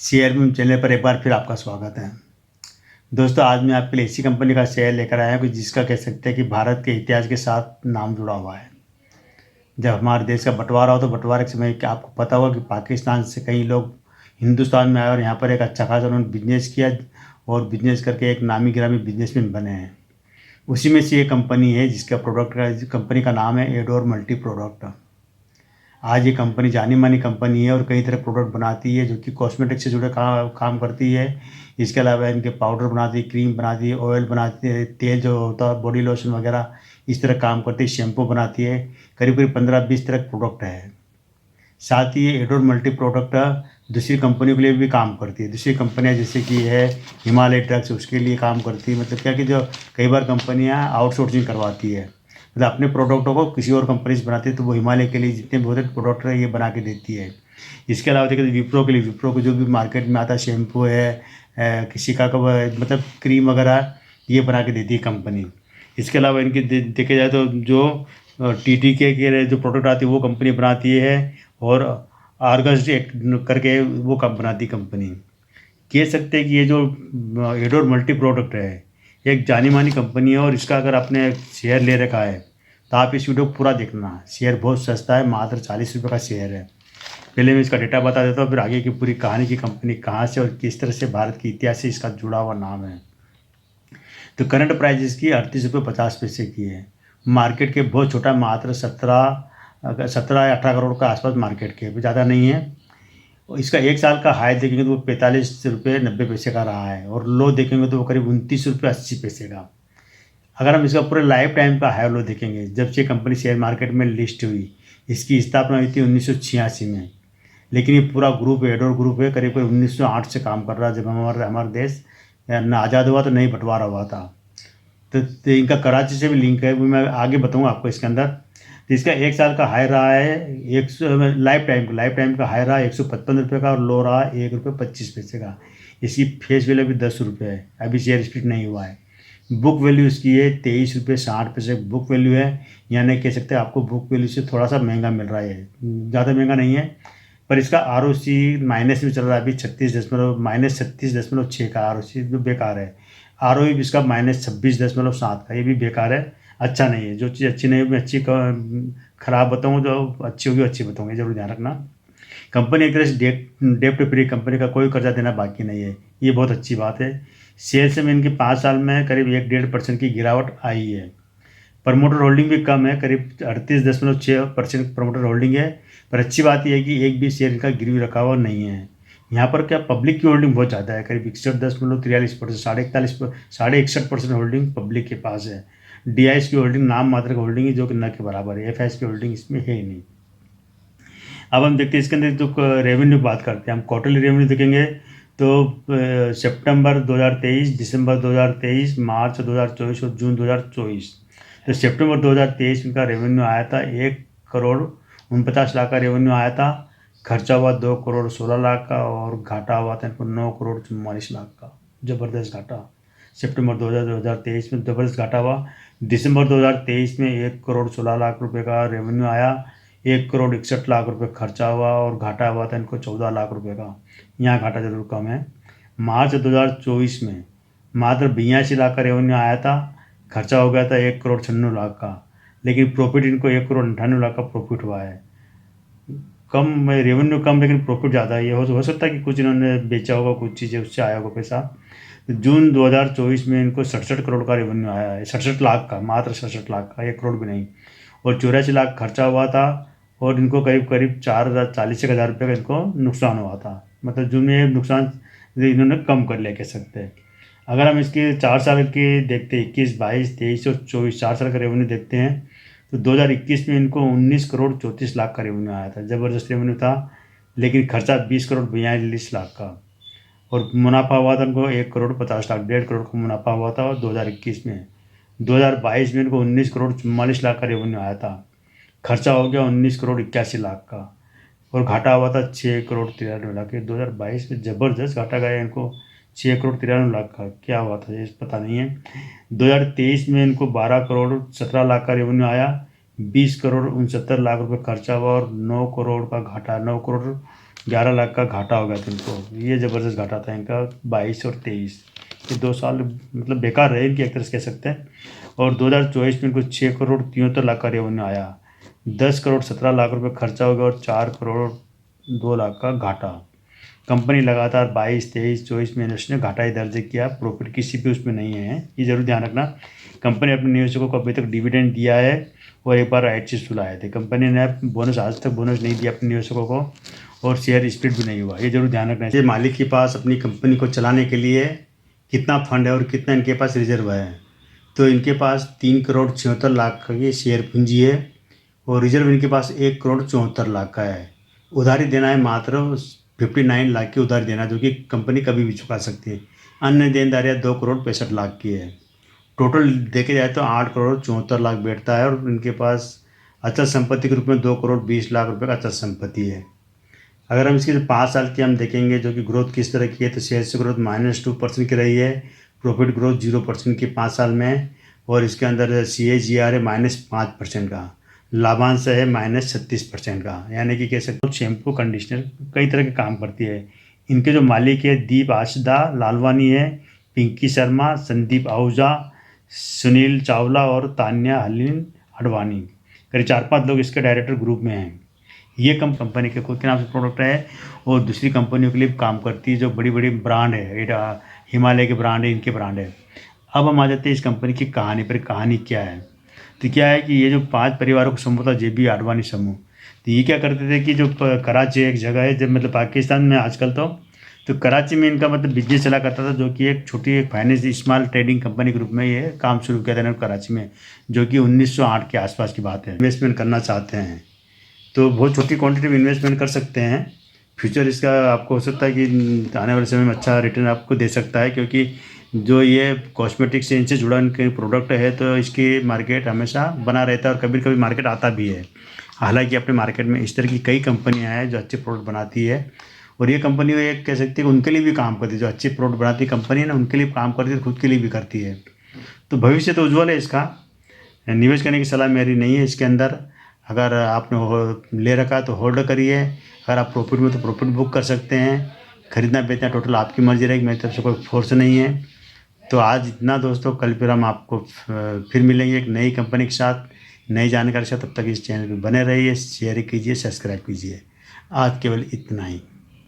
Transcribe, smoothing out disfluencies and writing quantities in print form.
Share में channel पर एक बार फिर आपका स्वागत है। दोस्तों, आज मैं आपके लिए ऐसी कंपनी का शेयर लेकर आया हूँ कि जिसका कह सकते हैं कि भारत के इतिहास के साथ नाम जुड़ा हुआ है। जब हमारे देश का बंटवारा हो तो बंटवारे के समय क्या आपको पता होगा कि पाकिस्तान से कई लोग हिंदुस्तान में आए और यहाँ पर एक अच्छा खासा उन्होंने बिजनेस किया और बिजनेस करके एक नामी गिरामी बिजनेसमैन बने हैं। उसी में से ये कंपनी है जिसका कंपनी का नाम है एडोर मल्टी प्रोडक्ट। आज ये कंपनी जानी मानी कंपनी है और कई तरह प्रोडक्ट बनाती है जो कि कॉस्मेटिक से जुड़े काम करती है। इसके अलावा इनके पाउडर बनाती है, क्रीम बनाती है, ऑयल बनाती है, तेल जो होता है बॉडी लोशन वगैरह इस तरह काम करती है, शैम्पू बनाती है। करीब करीब 15-20 तरह के प्रोडक्ट है। साथ ही ये एडोर मल्टी प्रोडक्ट दूसरी कंपनियों के लिए भी काम करती है। दूसरी कंपनियां जैसे कि है हिमालय ड्रग्स, उसके लिए काम करती है। मतलब क्या कि जो कई बार कंपनियां आउटसोर्सिंग करवाती है, मतलब अपने प्रोडक्टों को किसी और कंपनी से बनाती है, तो वो हिमालय के लिए जितने भी होते हैं प्रोडक्ट है ये बना के देती है। इसके अलावा देखिए तो विप्रो के लिए, विप्रो को जो भी मार्केट में आता है शैम्पू है, किसी का मतलब क्रीम वगैरह ये बना के देती है कंपनी। इसके अलावा इनकी देखे जाए तो जो टीटीके के जो प्रोडक्ट आती है वो कंपनी बनाती है और आर्गस एक करके वो कब बनाती कंपनी। कह सकते हैं कि ये जो एडोर मल्टी प्रोडक्ट है एक जानी मानी कंपनी है और इसका अगर आपने शेयर ले रखा है तो आप इस वीडियो को पूरा देखना। शेयर बहुत सस्ता है, मात्र 40 रुपये का शेयर है। पहले मैं इसका डेटा बता देता हूँ, फिर आगे की पूरी कहानी की कंपनी कहाँ से और किस तरह से भारत के इतिहास से इसका जुड़ा हुआ नाम है। तो करंट प्राइस इसकी 38 रुपये 50 पैसे की है। मार्केट के बहुत छोटा, मात्र 17 या 18 करोड़ का आसपास मार्केट के, ज़्यादा नहीं है। और इसका एक साल का हाई देखेंगे तो वो 45 रुपये 90 पैसे का रहा है और लो देखेंगे तो वो करीब 29 रुपये 80 पैसे का। अगर हम इसका पूरे लाइफ टाइम का हाई लो देखेंगे, जब से कंपनी शेयर मार्केट में लिस्ट हुई, इसकी स्थापना हुई थी 1986 में। लेकिन ये पूरा ग्रुप एडोर ग्रुप है, करीब करीब 1908 से काम कर रहा है। जब हमारा देश ना आज़ाद हुआ तो नहीं बंटवारा हुआ था। तो इनका कराची से भी लिंक है, वो मैं आगे बताऊंगा आपको इसके अंदर। तो इसका एक साल का हाई रहा है 100, लाइफ टाइम का हाई रहा है 155 रुपये का और लो रहा है 1 रुपये 25 पैसे का। इसकी फेस वैल्यू अभी 10 रुपये है, अभी शेयर स्प्लिट नहीं हुआ है। बुक वैल्यू इसकी है 23 रुपये 60 पैसे बुक वैल्यू है। यानी कह सकते हैं आपको बुक वैल्यू से थोड़ा सा महंगा मिल रहा है, ज़्यादा महंगा नहीं है। पर इसका ROC माइनस में चल रहा है अभी 36.6 का ROC जो बेकार है। ROE भी इसका -26.7 का, ये भी बेकार है, अच्छा नहीं है। जो चीज़ अच्छी नहीं है मैं अच्छी खराब बताऊँगा, जो अच्छी होगी अच्छी बताऊँगी, जरूर ध्यान रखना। कंपनी एक तरह से डेप्ट फ्री कंपनी का कोई कर्जा देना बाकी नहीं है, ये बहुत अच्छी बात है। सेल्स में इनकी 5 साल में करीब 1-1.5% की गिरावट आई है। प्रमोटर होल्डिंग भी कम है, करीब 38.6% प्रमोटर होल्डिंग है। पर अच्छी बात यह है कि एक भी शेयर इनका गिरवी रखा हुआ नहीं है। यहाँ पर क्या पब्लिक की होल्डिंग बहुत ज़्यादा है, करीब 61.43%, 61.5% होल्डिंग पब्लिक के पास है। DIS की होल्डिंग नाम मात्र की होल्डिंग है जो कि न के बराबर है, FIS की होल्डिंग इसमें है ही नहीं। अब हम देखते हैं इसके अंदर तो रेवेन्यू बात करते हैं। हम क्वार्टरली रेवेन्यू देखेंगे तो सितंबर 2023, दिसंबर 2023, मार्च 2024 और जून 2024। तो सितंबर 2023 इनका रेवेन्यू आया था 1 करोड़ 49 लाख का रेवेन्यू आया था। खर्चा हुआ 2 करोड़ 16 लाख का और घाटा हुआ था इनको 9 करोड़ 44 लाख का। ज़बरदस्त घाटा सितंबर 2023 में ज़बरदस्त घाटा हुआ। दिसंबर 2023 में 1 करोड़ 16 लाख रुपए का रेवेन्यू आया, 1 करोड़ 61 लाख रुपए खर्चा हुआ और घाटा हुआ था इनको 14 लाख रुपए का। यहाँ घाटा जरूर कम है। मार्च 2024 में मात्र 82 लाख का रेवेन्यू आया था, खर्चा हो गया था 1 करोड़ 96 लाख का, लेकिन प्रॉफिट इनको 1 करोड़ 98 लाख का प्रॉफिट हुआ है। कम रेवेन्यू कम लेकिन प्रॉफिट ज़्यादा है। ये हो सकता है कि कुछ इन्होंने बेचा होगा, कुछ चीज़ें उससे आया होगा पैसा। जून 2024 में इनको 67 करोड़ का रेवेन्यू आया है, 67 लाख का, मात्र 67 लाख का, 1 करोड़ भी नहीं। और 84 लाख खर्चा हुआ था और इनको करीब करीब 40,000 रुपये का इनको नुकसान हुआ था। मतलब जून में नुकसान इन्होंने कम कर लिया कह सकते हैं। अगर हम इसके 4 साल के देखते हैं, 21, 22, 23 और 24, 4 साल का रेवेन्यू देखते हैं तो 2021 में इनको 19 करोड़ 34 लाख का रेवेन्यू आया था, ज़बरदस्त रेवेन्यू था। लेकिन खर्चा 20 करोड़ 42 लाख का और मुनाफा हुआ था इनको 1 करोड़ 50 लाख, 1.5 करोड़ का मुनाफा हुआ था। और 2021 में 2022 में इनको 19 करोड़ 44 लाख का रेवेन्यू आया था, खर्चा हो गया 19 करोड़ 81 लाख का और घाटा हुआ था 6 करोड़ 93 लाख। 2022 में ज़बरदस्त घाटा गया इनको 6 करोड़ 93 लाख का, क्या हुआ था ये पता नहीं है। 2023 में इनको 12 करोड़ 17 लाख का रेवेन्यू आया, 20 करोड़ 69 लाख रुपए खर्चा हुआ और 9 करोड़ का घाटा, 9 करोड़ 11 लाख का घाटा हो गया था इनको। ये ज़बरदस्त घाटा था इनका 22 और 23, ये 2 साल मतलब बेकार रहे इनकी, एक तरह से कह सकते हैं। और 2024 में इनको 6 करोड़ 73 लाख का रेवेन्यू आया, 10 करोड़ 17 लाख रुपए खर्चा हो गया और 4 करोड़ 2 लाख का घाटा। कंपनी लगातार 22, 23, 24 में उसने घाटा ही दर्ज किया, प्रॉफिट किसी भी उसमें नहीं है, ये जरूर ध्यान रखना। कंपनी अपने निवेशकों को अभी तक डिविडेंड दिया है और एक बार राइट इश्यू लाए थे। कंपनी ने बोनस, आज तक बोनस नहीं दिया अपने निवेशकों को, और शेयर स्प्लिट भी नहीं हुआ, ये जरूर ध्यान रखना है। ये मालिक के पास अपनी कंपनी को चलाने के लिए कितना फंड है और कितना इनके पास रिजर्व है। तो इनके पास 3 करोड़ 76 लाख का ये शेयर पूंजी है और रिजर्व इनके पास 1 करोड़ 74 लाख का है। उधारी देना है मात्र 59 लाख की उधारी देना, जो कि कंपनी कभी भी चुका सकती है। अन्य देनदारियाँ 2 करोड़ 65 लाख की है। टोटल देखे जाए तो 8 करोड़ 74 लाख बैठता है और इनके पास अचल संपत्ति के रूप में 2 करोड़ 20 लाख रुपए का अचल संपत्ति है। अगर हम इसकी 5 साल की हम देखेंगे जो कि ग्रोथ किस तरह की है, तो शेयर से ग्रोथ -2% की रही है, प्रॉफिट ग्रोथ 0% की 5 साल में, और इसके अंदर CAGR है -5% का, लाभांश है -36% का। यानी कि कह सकते हो शैम्पू कंडीशनर कई तरह के काम करती है। इनके जो मालिक है दीप आशदा लालवानी है, पिंकी शर्मा, संदीप आहूजा, सुनील चावला और तान्या हलीन अडवाणी, करीब 4-5 लोग इसके डायरेक्टर ग्रुप में हैं। ये कंपनी के खुद के नाम से प्रोडक्ट है और दूसरी कंपनियों के लिए काम करती है, जो बड़ी बड़ी ब्रांड है, हिमालय के ब्रांड है, इनके ब्रांड है। अब हम आ जाते हैं इस कंपनी की कहानी पर। कहानी क्या है, तो क्या है कि ये जो 5 परिवारों का समूह था, JB आडवाणी समूह, तो ये क्या करते थे कि जो कराची एक जगह है, जब मतलब पाकिस्तान में आजकल तो कराची में इनका मतलब बिजनेस चला करता था, जो कि एक छोटी एक फाइनेंस स्मॉल ट्रेडिंग कंपनी के रूप में ये काम शुरू किया था इन्होंने कराची में, जो कि 1908 के आसपास की बात है। इन्वेस्टमेंट करना चाहते हैं तो बहुत छोटी क्वांटिटी में इन्वेस्टमेंट कर सकते हैं। फ्यूचर इसका आपको हो सकता है कि आने वाले समय में अच्छा रिटर्न आपको दे सकता है, क्योंकि जो ये कॉस्मेटिक से इनसे जुड़ा इनके प्रोडक्ट है, तो इसकी मार्केट हमेशा बना रहता है और कभी कभी मार्केट आता भी है। हालांकि अपने मार्केट में इस तरह की कई कंपनियां हैं जो अच्छे प्रोडक्ट बनाती है, और ये कंपनी एक कह सकती है कि उनके लिए भी काम करती है। जो अच्छे प्रोडक्ट बनाती कंपनी है ना, उनके लिए काम करती है, खुद के लिए भी करती है। तो भविष्य तो उज्ज्वल है इसका। निवेश करने की सलाह मेरी नहीं है इसके अंदर। अगर आपने ले रखा है तो होल्ड करिए, अगर आप प्रॉफिट में तो प्रॉफिट बुक कर सकते हैं। खरीदना बेचना टोटल आपकी मर्जी रहेगी, मेरी तरफ से कोई फोर्स नहीं है। तो आज इतना दोस्तों, कल फिर हम आपको फिर मिलेंगे एक नई कंपनी के साथ, नई जानकारी के साथ। तब तक इस चैनल पर बने रहिए, शेयर कीजिए, सब्सक्राइब कीजिए। आज केवल इतना ही।